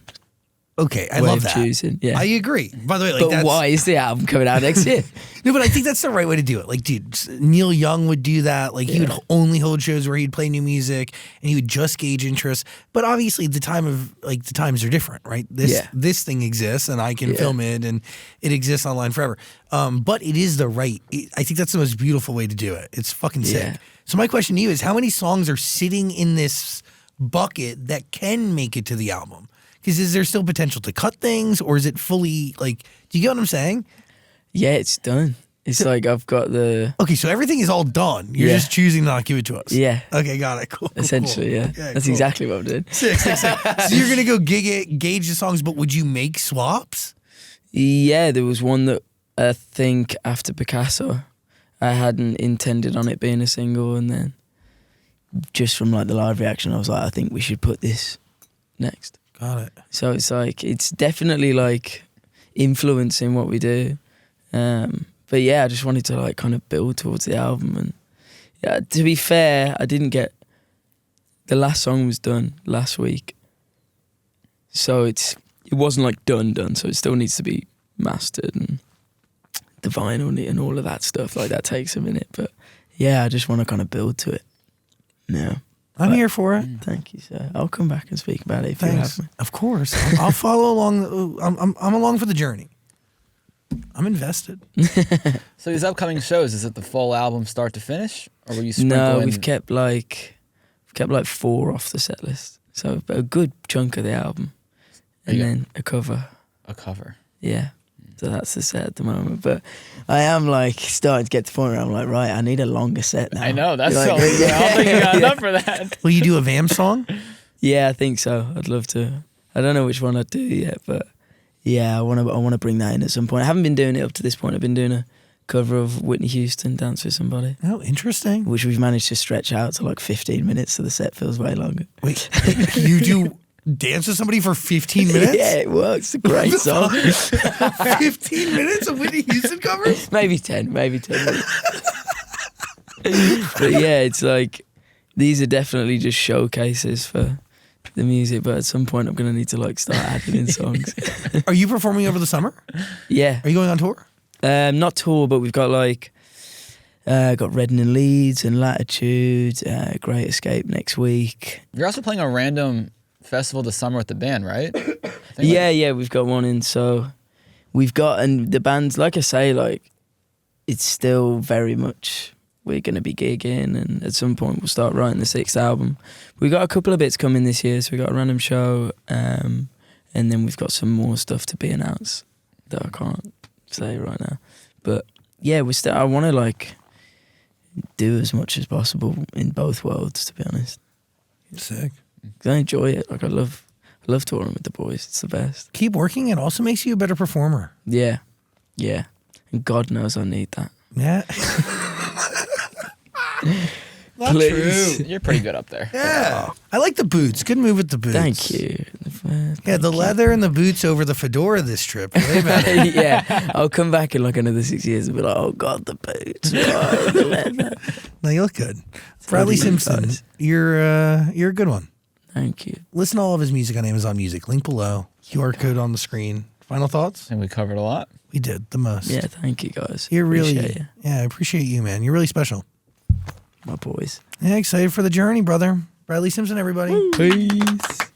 Okay, I way love of that. choosing. Yeah. I agree. By the way, like But that's why is the album coming out next year? no, but I think that's the right way to do it. Like, dude, Neil Young would do that. Like, he would only hold shows where he'd play new music, and he would just gauge interest. But obviously, the times are different, right? This thing exists, and I can film it, and it exists online forever. But it is I think that's the most beautiful way to do it. It's fucking sick. Yeah. So my question to you is, how many songs are sitting in this bucket that can make it to the album? Because is there still potential to cut things, or is it fully like? Do you get what I'm saying? Yeah, it's done. It's like I've got the Okay, so everything is all done. You're just choosing not to give it to us. Yeah. Okay, got it. Cool. essentially, cool. yeah. That's cool. exactly what I'm doing. Sick. So you're gonna go gauge the songs, but would you make swaps? Yeah, there was one that I think after Picasso, I hadn't intended on it being a single, and then just from like the live reaction, I was like, I think we should put this next. Got it. So it's like it's definitely like influencing what we do. But yeah, I just wanted to like kind of build towards the album, and yeah, to be fair, I didn't get the last song was done last week, so it wasn't like done. So it still needs to be mastered and the vinyl and all of that stuff. Like that takes a minute, but yeah, I just want to kind of build to it. Yeah. I'm here for it. Thank you, sir. I'll come back and speak about it if Thanks. you have me. Of course. I'll follow along. I'm along for the journey. I'm invested. So these upcoming shows, is it the full album start to finish, or will you sprinkle No, in? we've kept like 4 off the set list, so a good chunk of the album, and then a cover. a cover? Yeah, so that's the set at the moment. But I am like starting to get to the point where I'm like, right, I need a longer set now. I know that's Like, so. I don't think you got enough for that. Will you do a Vamps song? Yeah, I think so. I'd love to. I don't know which one I'd do yet, but yeah, I want to bring that in at some point. I haven't been doing it up to this point. I've been doing a cover of Whitney Houston, Dance with Somebody, Oh, interesting. which we've managed to stretch out to like 15 minutes, so the set feels way longer. Wait, you do dance with somebody for 15 minutes? Yeah, it works. It's a great song. 15 minutes of Whitney Houston covers? maybe 10 minutes. But yeah, it's like these are definitely just showcases for the music, but at some point I'm gonna need to like start adding in songs. Are you performing over the summer? Yeah, Are you going on tour? not tour, but we've got like got Reading and Leeds and Latitude, Great Escape next week. You're also playing a random festival this summer with the band, right? I think Yeah, we've got one in. So we've got, and the band's like I say, like it's still very much we're going to be gigging, and at some point we'll start writing the 6th album. We got a couple of bits coming this year, so we got a random show, and then we've got some more stuff to be announced that I can't say right now. But yeah, I want to like do as much as possible in both worlds, to be honest. Sick. 'Cause I enjoy it. Like I love touring with the boys. It's the best. Keep working. It also makes you a better performer. Yeah, and God knows I need that. Yeah. Not Please. true. You're pretty good up there. Yeah. I like the boots. Good move with the boots. Thank you. Yeah, the leather and the boots over the fedora this trip. Way better. Yeah, I'll come back in like another 6 years and be like, oh God, the boots, oh, the leather. No, you look good. Bradley Totally Simpson, guys. you're a good one. Thank you. Listen to all of his music on Amazon Music. Link below. QR code on the screen. Final thoughts? I think we covered a lot. We did the most. Yeah, thank you guys. You're really, Appreciate you. yeah, I appreciate you, man. You're really special. my boys. Yeah, excited for the journey, brother. Bradley Simpson, everybody. Peace.